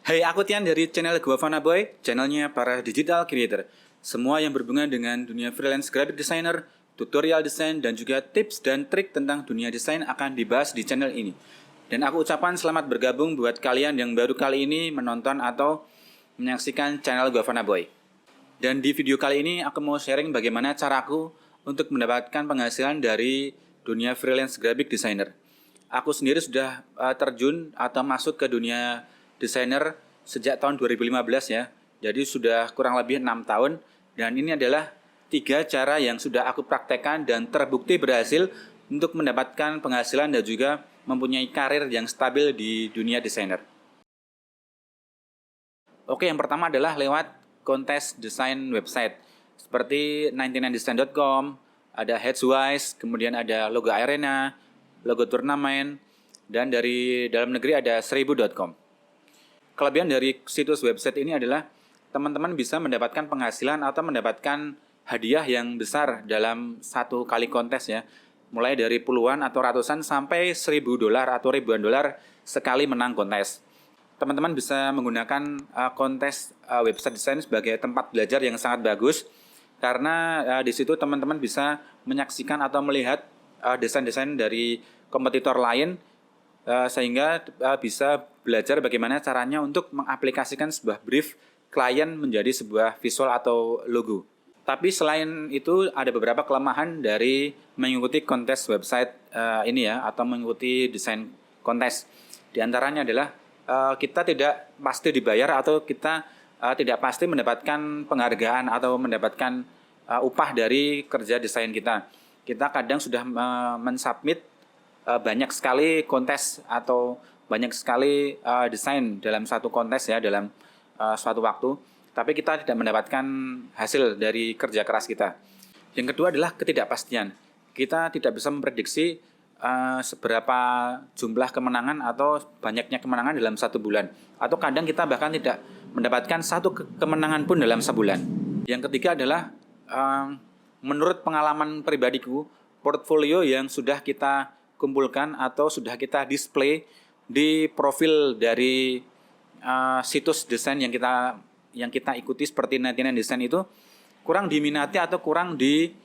Hai, aku Tian dari channel Guavana Boy, channelnya para digital creator. Semua yang berhubungan dengan dunia freelance graphic designer, tutorial desain, dan juga tips dan trik tentang dunia desain akan dibahas di channel ini. Dan aku ucapkan selamat bergabung buat kalian yang baru kali ini menonton atau menyaksikan channel Guavana Boy. Dan di video kali ini aku mau sharing bagaimana caraku untuk mendapatkan penghasilan dari dunia freelance graphic designer. Aku sendiri sudah terjun atau masuk ke dunia desainer sejak tahun 2015 ya. Jadi sudah kurang lebih 6 tahun dan ini adalah 3 cara yang sudah aku praktekkan dan terbukti berhasil untuk mendapatkan penghasilan dan juga mempunyai karir yang stabil di dunia desainer. Oke, yang pertama adalah lewat kontes desain website seperti 99design.com, ada Headswise, kemudian ada Logo Arena, Logo Turnamen, dan dari dalam negeri ada 1000.com. Kelebihan dari situs website ini adalah teman-teman bisa mendapatkan penghasilan atau mendapatkan hadiah yang besar dalam satu kali kontes ya. Mulai dari puluhan atau ratusan sampai $1.000 atau ribuan dolar sekali menang kontes. Teman-teman bisa menggunakan kontes website design sebagai tempat belajar yang sangat bagus karena di situ teman-teman bisa menyaksikan atau melihat desain-desain dari kompetitor lain sehingga bisa belajar bagaimana caranya untuk mengaplikasikan sebuah brief klien menjadi sebuah visual atau logo. Tapi selain itu ada beberapa kelemahan dari mengikuti kontes website ini ya, atau mengikuti desain kontes. Di antaranya adalah kita tidak pasti dibayar atau kita tidak pasti mendapatkan penghargaan atau mendapatkan upah dari kerja desain kita. Kita kadang sudah mensubmit banyak sekali kontes atau banyak sekali desain dalam satu kontes ya, dalam suatu waktu, tapi kita tidak mendapatkan hasil dari kerja keras kita. Yang kedua adalah ketidakpastian. Kita tidak bisa memprediksi seberapa jumlah kemenangan atau banyaknya kemenangan dalam satu bulan. Atau kadang kita bahkan tidak mendapatkan satu kemenangan pun dalam sebulan. Yang ketiga adalah menurut pengalaman pribadiku, portfolio yang sudah kita kumpulkan atau sudah kita display di profil dari situs desain yang kita ikuti seperti 99design itu kurang diminati atau kurang dilirik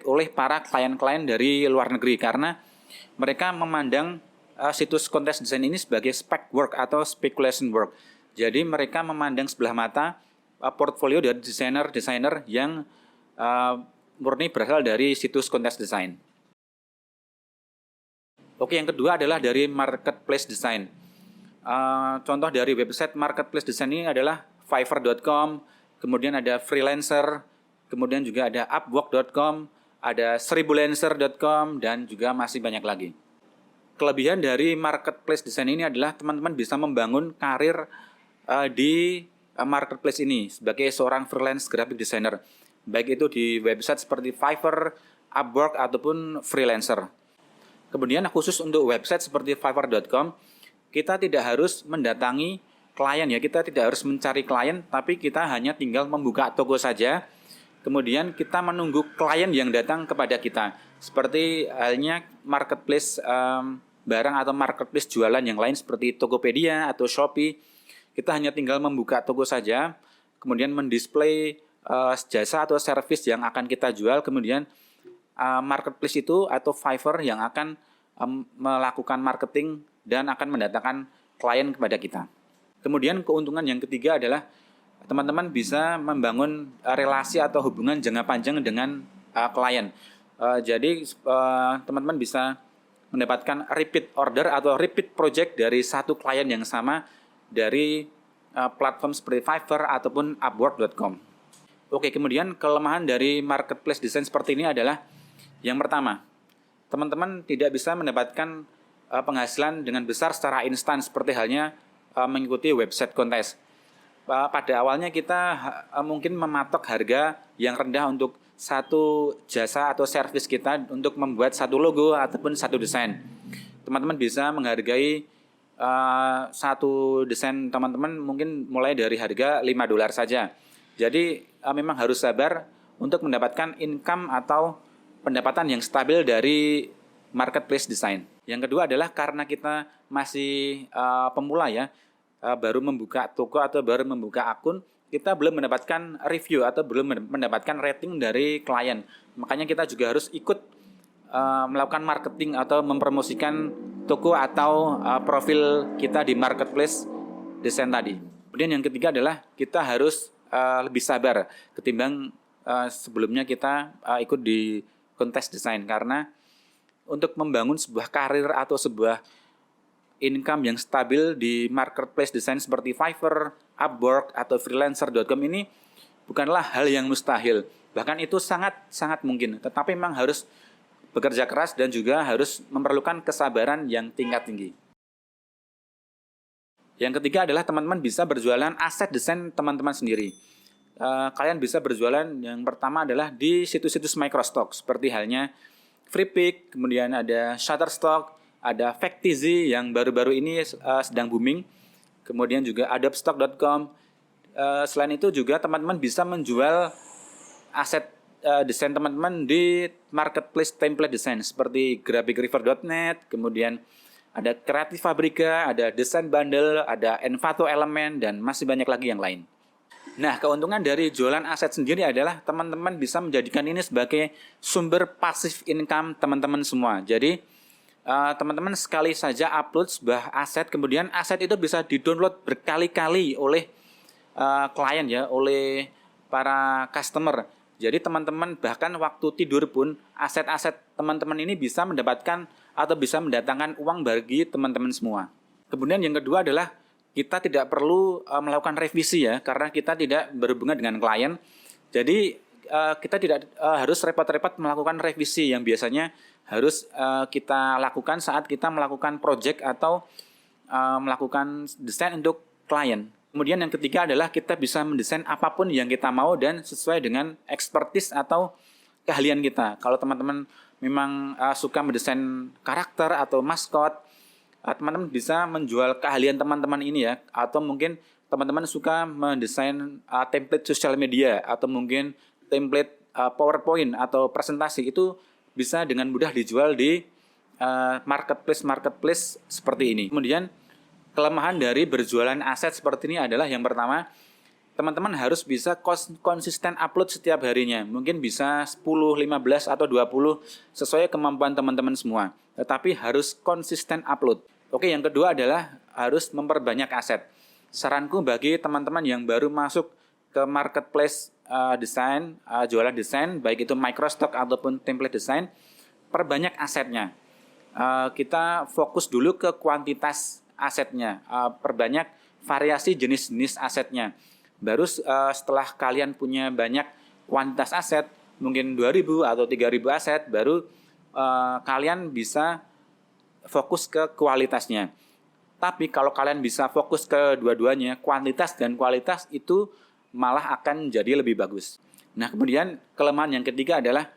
oleh para klien-klien dari luar negeri karena mereka memandang situs kontes desain ini sebagai spec work atau speculation work. Jadi mereka memandang sebelah mata portfolio dari desainer-desainer yang murni berasal dari situs kontes desain. Oke, yang kedua adalah dari marketplace design. Contoh dari website marketplace design ini adalah Fiverr.com, kemudian ada Freelancer, kemudian juga ada Upwork.com, ada 1000lancer.com, dan juga masih banyak lagi. Kelebihan dari marketplace design ini adalah teman-teman bisa membangun karir di marketplace ini sebagai seorang freelance graphic designer, baik itu di website seperti Fiverr, Upwork, ataupun Freelancer. Kemudian khusus untuk website seperti Fiverr.com, kita tidak harus mendatangi klien ya, kita tidak harus mencari klien, tapi kita hanya tinggal membuka toko saja. Kemudian kita menunggu klien yang datang kepada kita. Seperti halnya marketplace barang atau marketplace jualan yang lain seperti Tokopedia atau Shopee. Kita hanya tinggal membuka toko saja, kemudian mendisplay jasa atau service yang akan kita jual, kemudian marketplace itu atau Fiverr yang akan melakukan marketing dan akan mendatangkan klien kepada kita. Kemudian keuntungan yang ketiga adalah teman-teman bisa membangun relasi atau hubungan jangka panjang dengan klien. Jadi teman-teman bisa mendapatkan repeat order atau repeat project dari satu klien yang sama dari platform seperti Fiverr ataupun Upwork.com. Oke, kemudian kelemahan dari marketplace design seperti ini adalah yang pertama, teman-teman tidak bisa mendapatkan penghasilan dengan besar secara instan seperti halnya mengikuti website kontes. Pada awalnya kita mungkin mematok harga yang rendah untuk satu jasa atau service kita untuk membuat satu logo ataupun satu desain. Teman-teman bisa menghargai satu desain teman-teman mungkin mulai dari harga $5 saja. Jadi memang harus sabar untuk mendapatkan income atau pendapatan yang stabil dari marketplace design. Yang kedua adalah karena kita masih pemula ya, baru membuka toko atau baru membuka akun, kita belum mendapatkan review atau belum mendapatkan rating dari klien. Makanya kita juga harus ikut melakukan marketing atau mempromosikan toko atau profil kita di marketplace desain tadi. Kemudian yang ketiga adalah kita harus lebih sabar ketimbang sebelumnya kita ikut di kontes desain, karena untuk membangun sebuah karir atau sebuah income yang stabil di marketplace desain seperti Fiverr, Upwork atau freelancer.com ini bukanlah hal yang mustahil. Bahkan itu sangat mungkin, tetapi memang harus bekerja keras dan juga harus memerlukan kesabaran yang tingkat tinggi. Yang ketiga adalah teman-teman bisa berjualan aset desain teman-teman sendiri. Kalian bisa berjualan yang pertama adalah di situs-situs microstock seperti halnya Freepik, kemudian ada Shutterstock, ada Factizy yang baru-baru ini sedang booming, kemudian juga Adobestock.com. Selain itu juga teman-teman bisa menjual aset desain teman-teman di marketplace template desain seperti graphicrefer.net, kemudian ada Creative Fabrica, ada Design Bundle, ada Envato Element, dan masih banyak lagi yang lain. Nah, keuntungan dari jualan aset sendiri adalah teman-teman bisa menjadikan ini sebagai sumber passive income teman-teman semua. Jadi, teman-teman sekali saja upload sebuah aset, kemudian aset itu bisa di-download berkali-kali oleh klien ya, oleh para customer. Jadi teman-teman bahkan waktu tidur pun aset-aset teman-teman ini bisa mendapatkan atau bisa mendatangkan uang bagi teman-teman semua. Kemudian yang kedua adalah kita tidak perlu melakukan revisi ya, karena kita tidak berhubungan dengan klien. Jadi kita tidak harus repot-repot melakukan revisi yang biasanya harus kita lakukan saat kita melakukan project atau melakukan desain untuk klien. Kemudian yang ketiga adalah kita bisa mendesain apapun yang kita mau dan sesuai dengan expertise atau keahlian kita. Kalau teman-teman memang suka mendesain karakter atau maskot, teman-teman bisa menjual keahlian teman-teman ini ya. Atau mungkin teman-teman suka mendesain template sosial media atau mungkin template PowerPoint atau presentasi, itu bisa dengan mudah dijual di marketplace seperti ini. Kemudian kelemahan dari berjualan aset seperti ini adalah yang pertama, teman-teman harus bisa konsisten upload setiap harinya. Mungkin bisa 10, 15, atau 20 sesuai kemampuan teman-teman semua. Tetapi harus konsisten upload. Oke, yang kedua adalah harus memperbanyak aset. Saranku bagi teman-teman yang baru masuk ke marketplace desain, jualan desain, baik itu microstock ataupun template desain, perbanyak asetnya. Kita fokus dulu ke kuantitas asetnya, perbanyak variasi jenis-jenis asetnya. Baru setelah kalian punya banyak kuantitas aset, mungkin 2.000 atau 3.000 aset, baru kalian bisa fokus ke kualitasnya. Tapi kalau kalian bisa fokus ke dua-duanya, kuantitas dan kualitas itu malah akan jadi lebih bagus. Nah, kemudian kelemahan yang ketiga adalah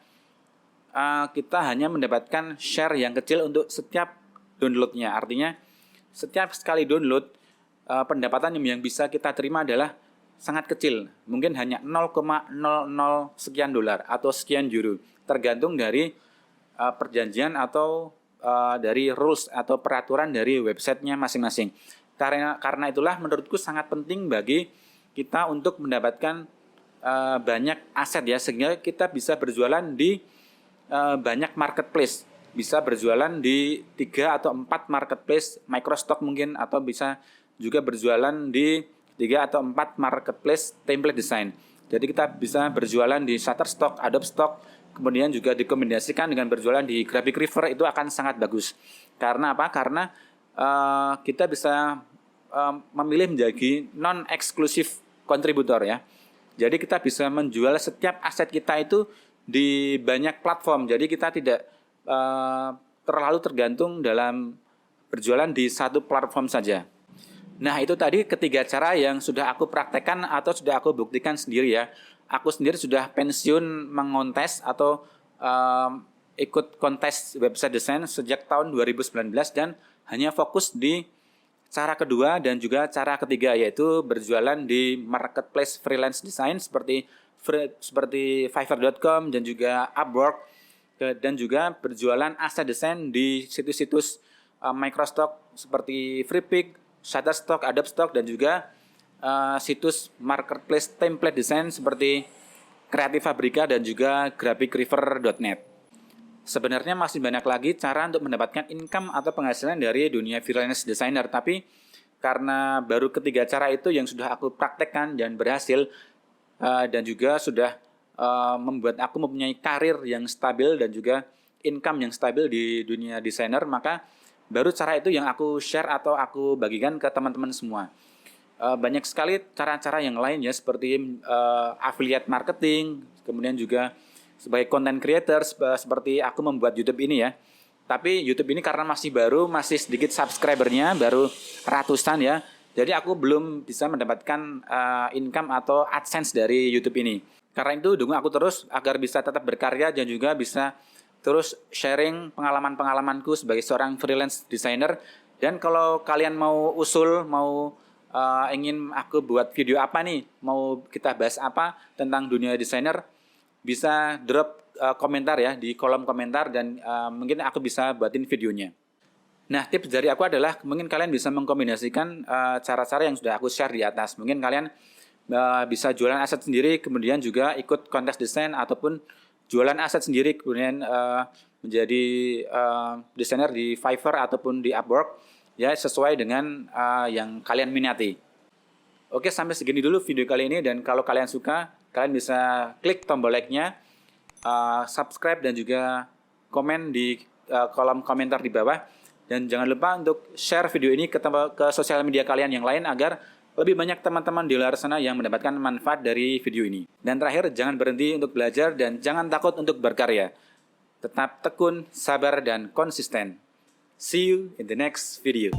kita hanya mendapatkan share yang kecil untuk setiap downloadnya. Artinya setiap sekali download, pendapatan yang bisa kita terima adalah sangat kecil. Mungkin hanya 0,00 sekian dolar atau sekian euro. Tergantung dari perjanjian atau dari rules atau peraturan dari websitenya masing-masing. Karena itulah menurutku sangat penting bagi kita untuk mendapatkan banyak aset ya, sehingga kita bisa berjualan di banyak marketplace. Bisa berjualan di 3 atau 4 marketplace microstock mungkin, atau bisa juga berjualan di 3 atau 4 marketplace template design. Jadi kita bisa berjualan di Shutterstock, Adobestock, kemudian juga dikombinasikan dengan berjualan di Graphicrefer, itu akan sangat bagus. Karena apa? Karena kita bisa memilih menjadi non-eksklusif kontributor ya. Jadi kita bisa menjual setiap aset kita itu di banyak platform. Jadi kita tidak terlalu tergantung dalam berjualan di satu platform saja. Nah, itu tadi ketiga cara yang sudah aku praktekkan atau sudah aku buktikan sendiri ya. Aku sendiri sudah pensiun mengontes atau ikut kontes website desain sejak tahun 2019 dan hanya fokus di cara kedua dan juga cara ketiga, yaitu berjualan di marketplace freelance design seperti Fiverr.com dan juga Upwork. dan juga berjualan aset desain di situs-situs microstock seperti Freepik, Shutterstock, Adobe Stock, dan juga situs marketplace template desain seperti Creative Fabrica dan juga graphicriver.net. Sebenarnya masih banyak lagi cara untuk mendapatkan income atau penghasilan dari dunia freelance designer, tapi karena baru ketiga cara itu yang sudah aku praktekkan dan berhasil, dan juga sudah membuat aku mempunyai karir yang stabil dan juga income yang stabil di dunia desainer, maka baru cara itu yang aku share atau aku bagikan ke teman-teman semua. Banyak sekali cara-cara yang lain ya, seperti affiliate marketing, kemudian juga sebagai content creator seperti aku membuat YouTube ini ya. Tapi YouTube ini karena masih baru, masih sedikit subscribernya, baru ratusan ya. Jadi aku belum bisa mendapatkan income atau AdSense dari YouTube ini. Karena itu dukung aku terus agar bisa tetap berkarya dan juga bisa terus sharing pengalaman-pengalamanku sebagai seorang freelance designer. Dan kalau kalian mau usul, mau ingin aku buat video apa nih, mau kita bahas apa tentang dunia desainer, bisa drop komentar ya di kolom komentar dan mungkin aku bisa buatin videonya. Nah, tips dari aku adalah mungkin kalian bisa mengkombinasikan cara-cara yang sudah aku share di atas. Mungkin kalian bisa jualan aset sendiri, kemudian juga ikut kontes desain, ataupun jualan aset sendiri, kemudian menjadi desainer di Fiverr ataupun di Upwork, ya sesuai dengan yang kalian minati. Oke, sampai segini dulu video kali ini, dan kalau kalian suka, kalian bisa klik tombol like-nya, subscribe, dan juga komen di kolom komentar di bawah. Dan jangan lupa untuk share video ini ke sosial media kalian yang lain agar lebih banyak teman-teman di luar sana yang mendapatkan manfaat dari video ini. Dan terakhir, jangan berhenti untuk belajar dan jangan takut untuk berkarya. Tetap tekun, sabar, dan konsisten. See you in the next video.